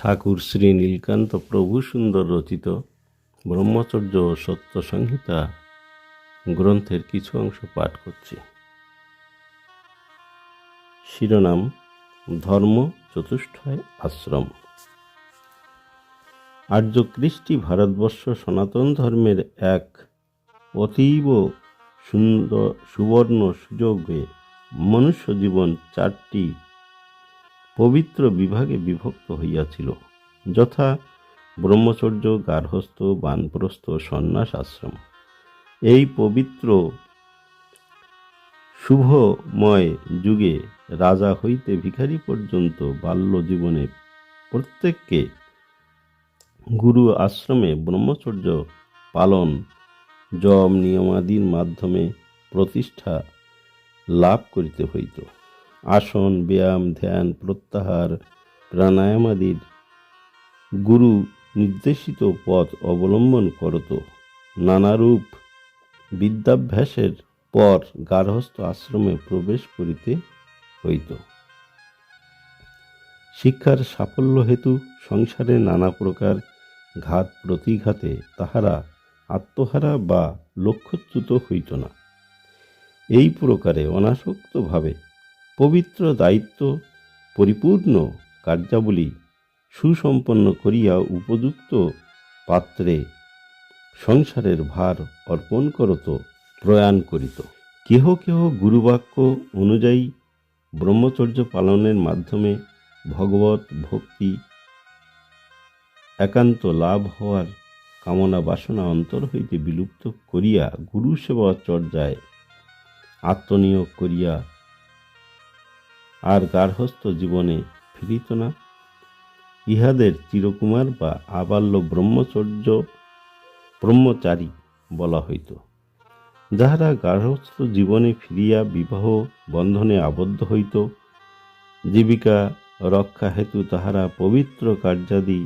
ঠাকুর শ্রী নীলকান্ত প্রভু সুন্দর রচিত ব্রহ্মচর্য ও সত্য সংহিতা গ্রন্থের কিছু অংশ পাঠ করছি। শিরোনাম: ধর্ম চতুষ্টয় আশ্রম। আর্য কৃষ্টি ভারতবর্ষ সনাতন ধর্মের এক অতীব সুন্দর সুবর্ণ সুযোগে মনুষ্য জীবন 4টি পবিত্র বিভাগে বিভক্ত হইয়াছিল, যথা ব্রহ্মচর্য, গার্হস্থ, বানপ্রস্থ, সন্ন্যাস আশ্রম। এই পবিত্র শুভময় যুগে রাজা হইতে ভিখারি পর্যন্ত বাল্য জীবনে প্রত্যেককে গুরু আশ্রমে ব্রহ্মচর্য পালন, যম নিয়মাদির মাধ্যমে প্রতিষ্ঠা লাভ করিতে হইত। আসন, ব্যায়াম, ধ্যান, প্রত্যাহার, প্রাণায়ামাদির গুরু নির্দেশিত পথ অবলম্বন করত। নানারূপ বিদ্যাভ্যাসের পর গার্হস্থ আশ্রমে প্রবেশ করিতে হইত। শিক্ষার সাফল্য হেতু সংসারে নানা প্রকার ঘাত প্রতিঘাতে তাহারা আত্মহারা বা লক্ষ্যচ্যুত হইত না। এই প্রকারে অনাসক্তভাবে পবিত্র দায়িত্ব পরিপূর্ণ কার্যাবলী সুসম্পন্ন করিয়া উপযুক্ত পাত্রে সংসারের ভার অর্পণ করত, প্রয়াণ করিত। কেহ কেহ গুরুবাক্য অনুযায়ী ব্রহ্মচর্য পালনের মাধ্যমে ভগবত ভক্তি একান্ত লাভ হওয়ার কামনা বাসনা অন্তর হইতে বিলুপ্ত করিয়া গুরু সেবা চর্যায় আত্মনিয়োগ করিয়া আর গার্হস্থ জীবনে ফিরিত না। ইহাদের চিরকুমার বা আবাল্য ব্রহ্মচারী বলা হইত। যাহারা গার্হস্থ জীবনে ফিরিয়া বিবাহ বন্ধনে আবদ্ধ হইত, জীবিকা রক্ষা হেতু তাহারা পবিত্র কার্যাদি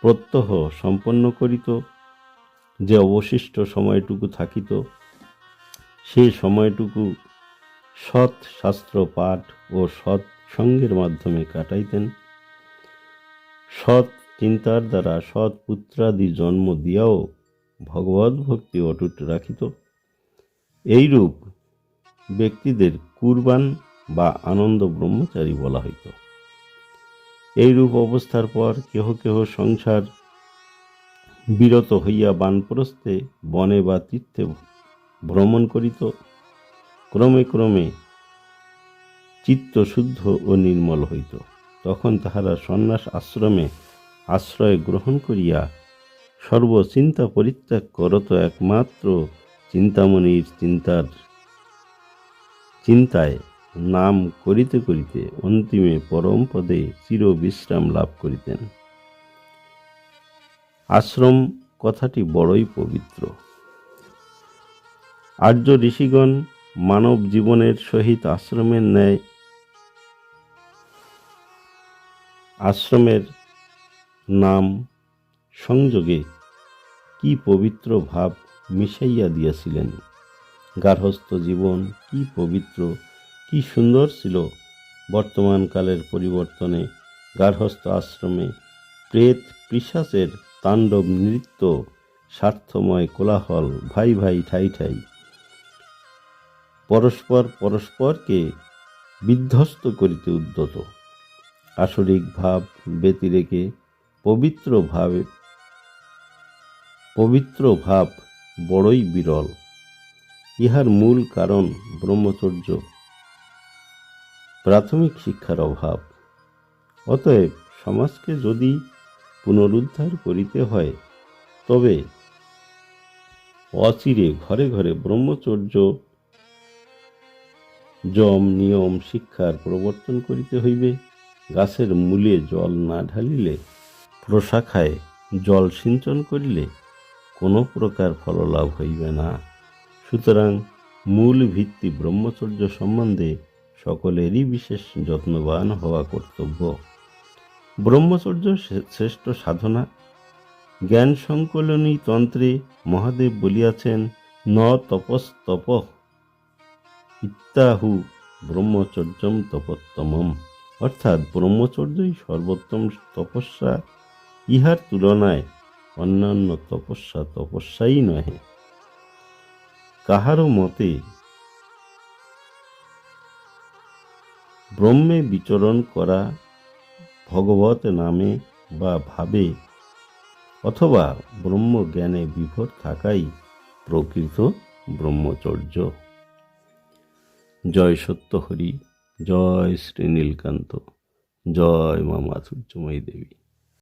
প্রত্যহ সম্পন্ন করিত। যে অবশিষ্ট সময়টুকু থাকিত, সে সময়টুকু সৎ শাস্ত্র পাঠ ও সৎ সঙ্গের মাধ্যমে কাটাইতেন। সৎ চিন্তার দ্বারা সৎ পুত্রাদি জন্ম দিয়াও ভগবত ভক্তি অটুট রাখিত। এইরূপ ব্যক্তিদের কুরবান বা আনন্দ ব্রহ্মচারী বলা হইত। এইরূপ অবস্থার পর কেহ কেহ সংসার বিরত হইয়া বানপ্রস্থে, বনে বা তীর্থে ভ্রমণ করিত। ক্রমে ক্রমে চিত্ত শুদ্ধ ও নির্মল হইত। তখন তাহারা সন্ন্যাস আশ্রমে আশ্রয় গ্রহণ করিয়া সর্বচিন্তা পরিত্যাগ করত। একমাত্র চিন্তামণির চিন্তায় নাম করিতে করিতে অন্তিমে পরম পদে চির বিশ্রাম লাভ করিতেন। আশ্রম কথাটি বড়ই পবিত্র। আর্য ঋষিগণ মানব জীবনের সহিত আশ্রমের ন্যায় আশ্রমের নাম সংযোগে কি পবিত্র ভাব মিশাইয়া দিয়াছিলেন। গার্হস্থ জীবন কি পবিত্র, কি সুন্দর ছিল। বর্তমান কালের পরিবর্তনে গার্হস্থ আশ্রমে প্রেত পিশাচের তাণ্ডব নৃত্য, স্বার্থময় কোলাহল, ভাই ভাই ঠাই ঠাই, পরস্পরকে বিধ্বস্ত করিতে উদ্যত। আসরিক ভাব ব্যতিরেকে পবিত্র ভাব বড়ই বিরল। ইহার মূল কারণ ব্রহ্মচর্য, প্রাথমিক শিক্ষার অভাব। অতএব সমাজকে যদি পুনরুদ্ধার করিতে হয়, তবে অচিরে ঘরে ঘরে ব্রহ্মচর্য যম নিয়ম শিক্ষার প্রবর্তন করিতে হইবে। গাছের মূলে জল না ঢালিলে, প্রশাখায় জল সিঞ্চন করিলে কোনো প্রকার ফললাভ হইবে না। সুতরাং মূল ভিত্তি ব্রহ্মচর্য সম্বন্ধে সকলেরই বিশেষ যত্নবান হওয়া কর্তব্য। ব্রহ্মচর্য শ্রেষ্ঠ সাধনা। জ্ঞান সংকলনী তন্ত্রে মহাদেব বলিয়াছেন, ন তপস্তপ ইত্যাহু ব্রহ্মচর্যম তপোত্তমম। অর্থাৎ ব্রহ্মচর্যই সর্বোত্তম তপস্যা, ইহার তুলনায় অন্যান্য তপস্যাই নহে। কাহারও মতে ব্রহ্মে বিচরণ করা, ভগবত নামে বা ভাবে অথবা ব্রহ্মজ্ঞানে বিভোর থাকাই প্রকৃত ব্রহ্মচর্য। জয় সত্যহরি, জয় শ্রী নীলকান্ত, জয় মা মাধুর্যময়ী দেবী।